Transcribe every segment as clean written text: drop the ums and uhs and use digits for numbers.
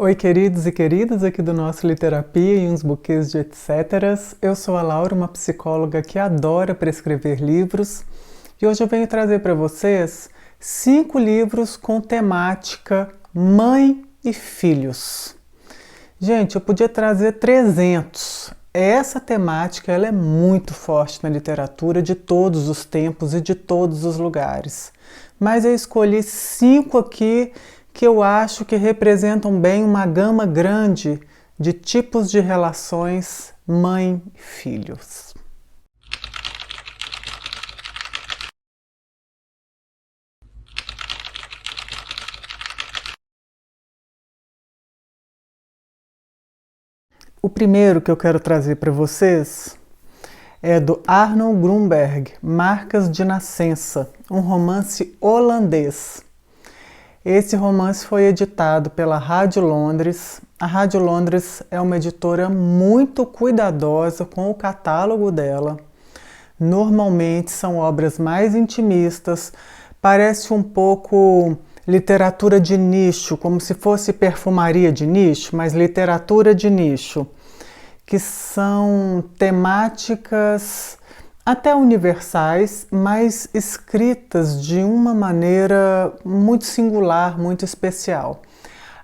Oi, queridos e queridas aqui do nosso Literapia e uns buquês de etcéteras. Eu sou a Laura, uma psicóloga que adora prescrever livros, e hoje eu venho trazer para vocês 5 livros com temática mãe e filhos. Gente, eu podia trazer 300. Essa temática ela é muito forte na literatura de todos os tempos e de todos os lugares. Mas eu escolhi 5 aqui que eu acho que representam bem uma gama grande de tipos de relações mãe e filhos. O primeiro que eu quero trazer para vocês é do Arnold Grunberg, Marcas de Nascença, um romance holandês. Esse romance foi editado pela Rádio Londres. A Rádio Londres é uma editora muito cuidadosa com o catálogo dela. Normalmente são obras mais intimistas, parece um pouco literatura de nicho, como se fosse perfumaria de nicho, mas literatura de nicho, que são temáticas até universais, mas escritas de uma maneira muito singular, muito especial.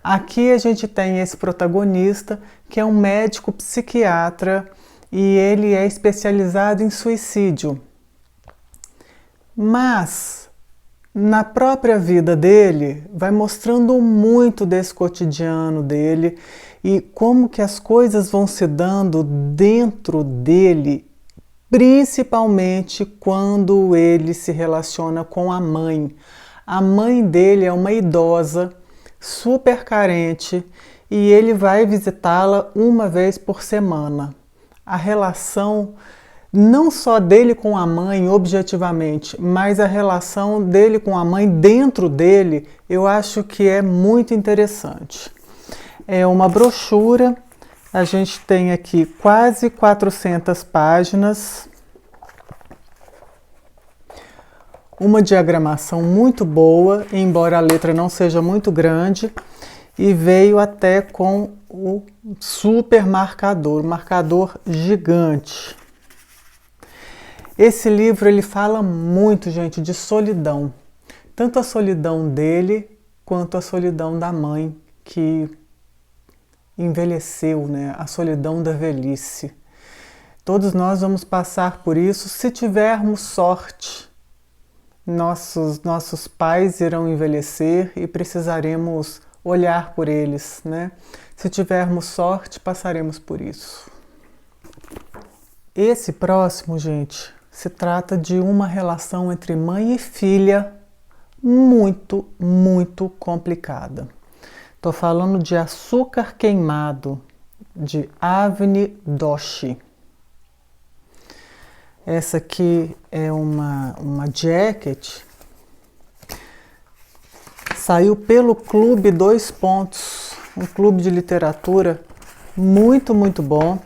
Aqui a gente tem esse protagonista, que é um médico psiquiatra, e ele é especializado em suicídio. Mas, na própria vida dele, vai mostrando muito desse cotidiano dele e como que as coisas vão se dando dentro dele, principalmente quando ele se relaciona com a mãe. A mãe dele é uma idosa, super carente, e ele vai visitá-la uma vez por semana. A relação não só dele com a mãe objetivamente, mas a relação dele com a mãe dentro dele, eu acho que é muito interessante. É uma brochura. A gente tem aqui quase 400 páginas, uma diagramação muito boa, embora a letra não seja muito grande, e veio até com o super marcador, um marcador gigante. Esse livro ele fala muito, gente, de solidão, tanto a solidão dele quanto a solidão da mãe que envelheceu, né? A solidão da velhice. Todos nós vamos passar por isso se tivermos sorte. Nossos pais irão envelhecer e precisaremos olhar por eles, né? Se tivermos sorte, passaremos por isso. Esse próximo, gente, se trata de uma relação entre mãe e filha muito, muito complicada. Estou falando de Açúcar Queimado, de Avni Doshi. Essa aqui é uma jacket. Saiu pelo Clube 2 Pontos, um clube de literatura muito, muito bom.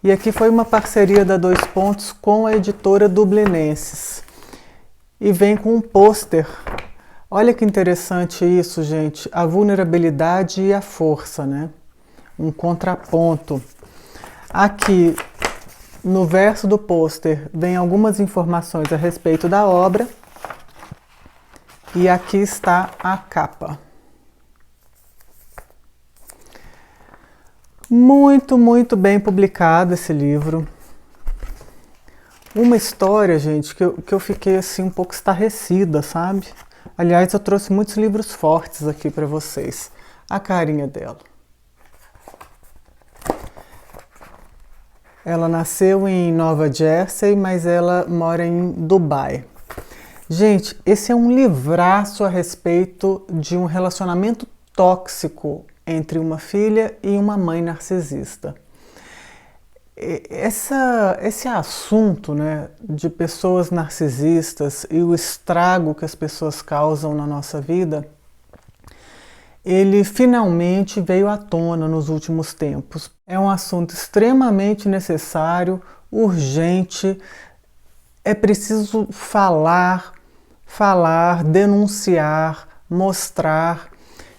E aqui foi uma parceria da 2 Pontos com a editora Dublinenses. E vem com um pôster. Olha que interessante isso, gente. A vulnerabilidade e a força, né? Um contraponto. Aqui, no verso do pôster, vem algumas informações a respeito da obra. E aqui está a capa. Muito, muito bem publicado esse livro. Uma história, gente, que eu fiquei assim um pouco estarrecida, sabe? Aliás, eu trouxe muitos livros fortes aqui para vocês. A carinha dela. Ela nasceu em Nova Jersey, mas ela mora em Dubai. Gente, esse é um livraço a respeito de um relacionamento tóxico entre uma filha e uma mãe narcisista. Esse assunto, né, de pessoas narcisistas e o estrago que as pessoas causam na nossa vida, ele finalmente veio à tona nos últimos tempos. É um assunto extremamente necessário, urgente, é preciso falar, denunciar, mostrar,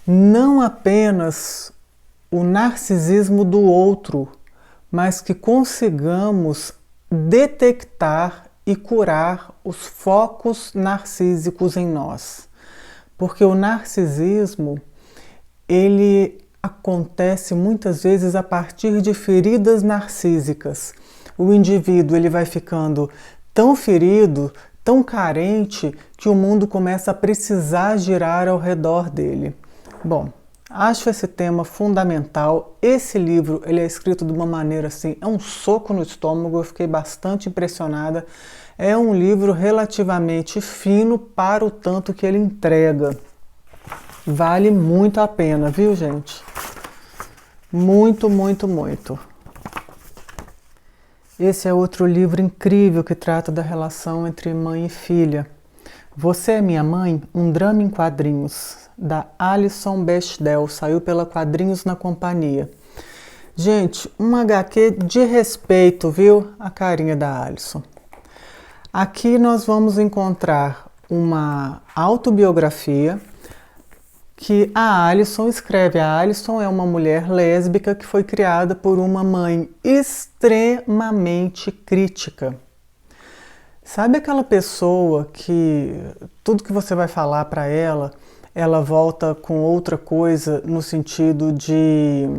não apenas o narcisismo do outro, mas que consigamos detectar e curar os focos narcísicos em nós. Porque o narcisismo, ele acontece muitas vezes a partir de feridas narcísicas. O indivíduo ele vai ficando tão ferido, tão carente, que o mundo começa a precisar girar ao redor dele. Bom, acho esse tema fundamental. Esse livro ele é escrito de uma maneira assim, é um soco no estômago, eu fiquei bastante impressionada. É um livro relativamente fino para o tanto que ele entrega. Vale muito a pena, viu, gente? Muito, muito, muito. Esse é outro livro incrível que trata da relação entre mãe e filha. Você é Minha Mãe? Um drama em quadrinhos, da Alison Bechdel, saiu pela Quadrinhos na Companhia. Gente, um HQ de respeito, viu? A carinha da Alison. Aqui nós vamos encontrar uma autobiografia que a Alison escreve. A Alison é uma mulher lésbica que foi criada por uma mãe extremamente crítica. Sabe aquela pessoa que tudo que você vai falar para ela, ela volta com outra coisa no sentido de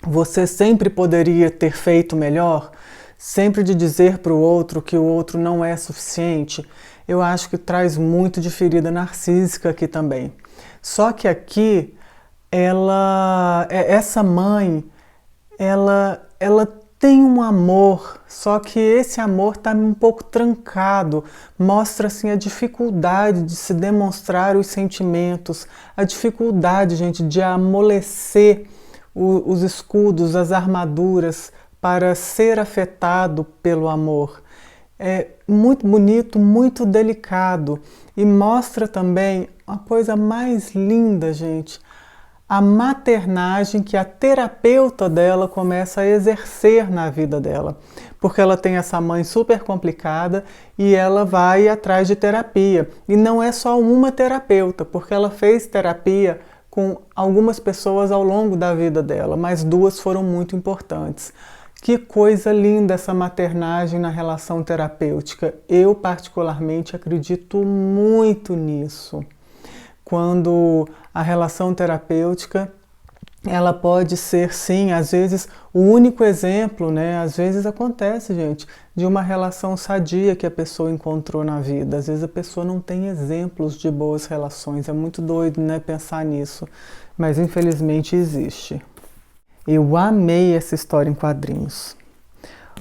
você sempre poderia ter feito melhor, sempre de dizer para o outro que o outro não é suficiente? Eu acho que traz muito de ferida narcísica aqui também. Só que aqui, essa mãe, ela tem um amor, só que esse amor está um pouco trancado, mostra assim a dificuldade de se demonstrar os sentimentos, a dificuldade, gente, de amolecer os escudos, as armaduras para ser afetado pelo amor. É muito bonito, muito delicado e mostra também uma coisa mais linda, gente, a maternagem que a terapeuta dela começa a exercer na vida dela, porque ela tem essa mãe super complicada e ela vai atrás de terapia. E não é só uma terapeuta, porque ela fez terapia com algumas pessoas ao longo da vida dela, mas duas foram muito importantes. Que coisa linda essa maternagem na relação terapêutica. Eu particularmente acredito muito nisso. Quando a relação terapêutica, ela pode ser, sim, às vezes o único exemplo, né? Às vezes acontece, gente, de uma relação sadia que a pessoa encontrou na vida. Às vezes a pessoa não tem exemplos de boas relações. É muito doido, né, pensar nisso. Mas infelizmente existe. Eu amei essa história em quadrinhos.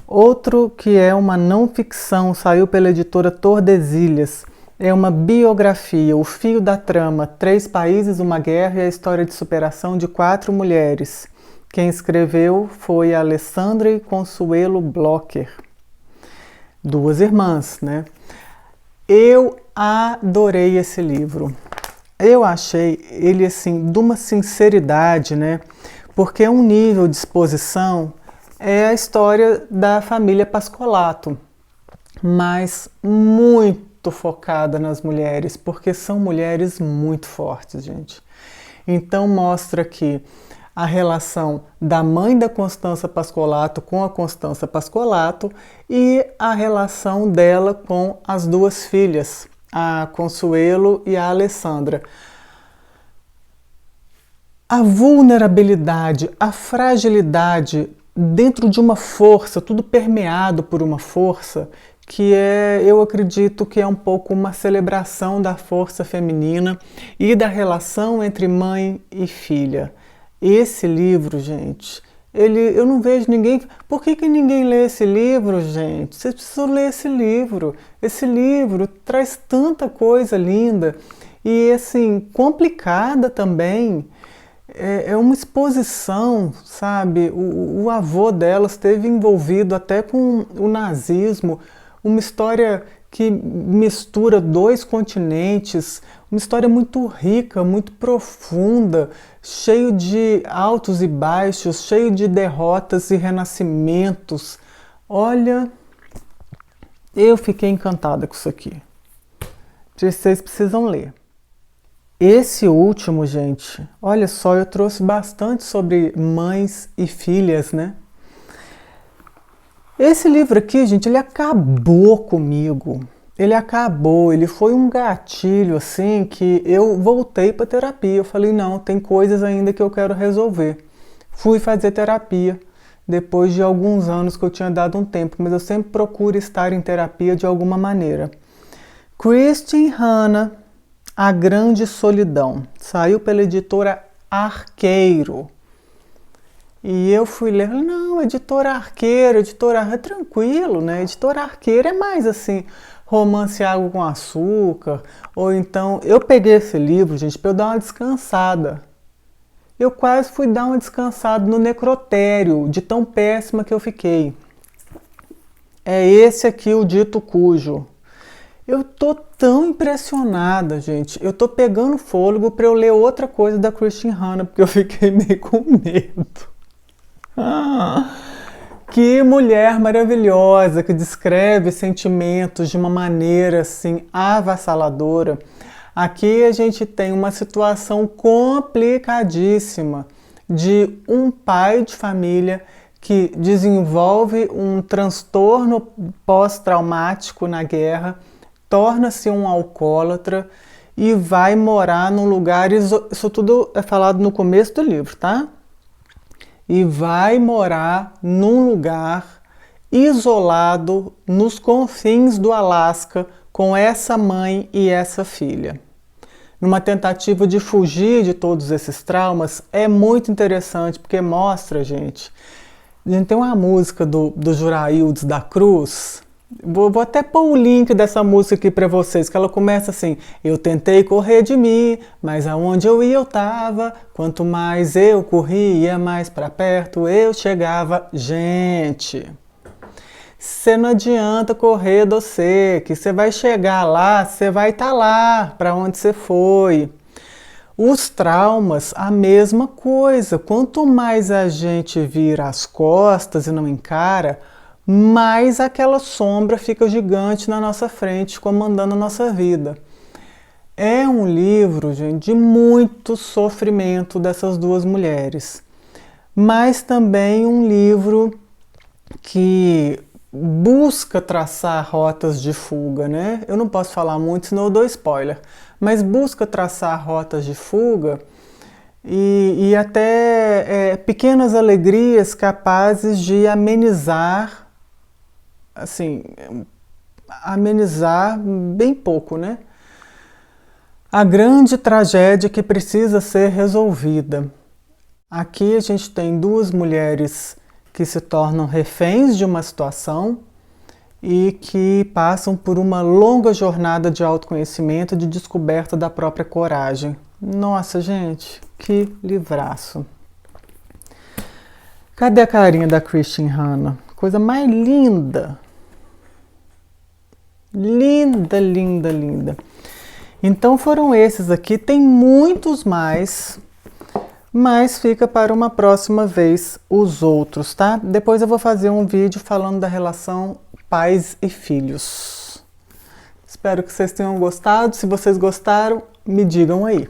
Outro que é uma não ficção, saiu pela editora Tordesilhas. É uma biografia, o fio da trama, 3 países, uma guerra e a história de superação de 4 mulheres. Quem escreveu foi a Alessandra e Consuelo Blocher. 2 irmãs, né? Eu adorei esse livro. Eu achei ele, assim, de uma sinceridade, né? Porque é um nível de exposição, é a história da família Pascolato, mas muito focada nas mulheres, porque são mulheres muito fortes, gente. Então mostra aqui a relação da mãe da Constança Pascolato com a Constança Pascolato e a relação dela com as 2 filhas, a Consuelo e a Alessandra. A vulnerabilidade, a fragilidade dentro de uma força, tudo permeado por uma força, que eu acredito que é um pouco uma celebração da força feminina e da relação entre mãe e filha. Esse livro, gente, eu não vejo ninguém... Por que ninguém lê esse livro, gente? Vocês precisam ler esse livro. Esse livro traz tanta coisa linda e, assim, complicada também. É uma exposição, sabe? O avô dela esteve envolvido até com o nazismo, uma história que mistura 2 continentes, uma história muito rica, muito profunda, cheio de altos e baixos, cheio de derrotas e renascimentos. Olha, eu fiquei encantada com isso aqui. Vocês precisam ler. Esse último, gente, olha só, eu trouxe bastante sobre mães e filhas, né? Esse livro aqui, gente, ele acabou comigo. Ele acabou, ele foi um gatilho assim que eu voltei para terapia. Eu falei, não, tem coisas ainda que eu quero resolver. Fui fazer terapia depois de alguns anos que eu tinha dado um tempo, mas eu sempre procuro estar em terapia de alguma maneira. Christine Hanna, A Grande Solidão, saiu pela editora Arqueiro. E eu fui ler, não, editora Arqueiro, é tranquilo, né? Editora Arqueiro é mais assim, romance Água com Açúcar, ou então, eu peguei esse livro, gente, para eu dar uma descansada. Eu quase fui dar uma descansada no necrotério, de tão péssima que eu fiquei. É esse aqui o Dito Cujo. Eu tô tão impressionada, gente. Eu tô pegando fôlego para eu ler outra coisa da Christine Hanna, porque eu fiquei meio com medo. Que mulher maravilhosa, que descreve sentimentos de uma maneira assim avassaladora. Aqui a gente tem uma situação complicadíssima de um pai de família que desenvolve um transtorno pós-traumático na guerra, torna-se um alcoólatra e vai morar num lugar, isso tudo é falado no começo do livro, tá? E vai morar num lugar isolado nos confins do Alasca com essa mãe e essa filha. Numa tentativa de fugir de todos esses traumas, é muito interessante porque mostra, gente. A gente tem uma música do Juraildes da Cruz. Vou até pôr o link dessa música aqui para vocês, que ela começa assim: eu tentei correr de mim, mas aonde eu ia eu tava. Quanto mais eu corria, mais para perto eu chegava. Gente, você não adianta correr doce, que você vai chegar lá, você vai estar lá, para onde você foi. Os traumas, a mesma coisa. Quanto mais a gente vira as costas e não encara, mais aquela sombra fica gigante na nossa frente, comandando a nossa vida. É um livro, gente, de muito sofrimento dessas duas mulheres, mas também um livro que busca traçar rotas de fuga, né? Eu não posso falar muito, senão eu dou spoiler, mas busca traçar rotas de fuga e até pequenas alegrias capazes de amenizar, assim, amenizar bem pouco, né? A grande tragédia que precisa ser resolvida. Aqui a gente tem duas mulheres que se tornam reféns de uma situação e que passam por uma longa jornada de autoconhecimento, de descoberta da própria coragem. Nossa, gente, que livraço! Cadê a carinha da Christine Hanna? Coisa mais linda! Linda, linda, linda. Então foram esses aqui, tem muitos mais, mas fica para uma próxima vez os outros, tá? Depois eu vou fazer um vídeo falando da relação pais e filhos. Espero que vocês tenham gostado. Se vocês gostaram, me digam aí.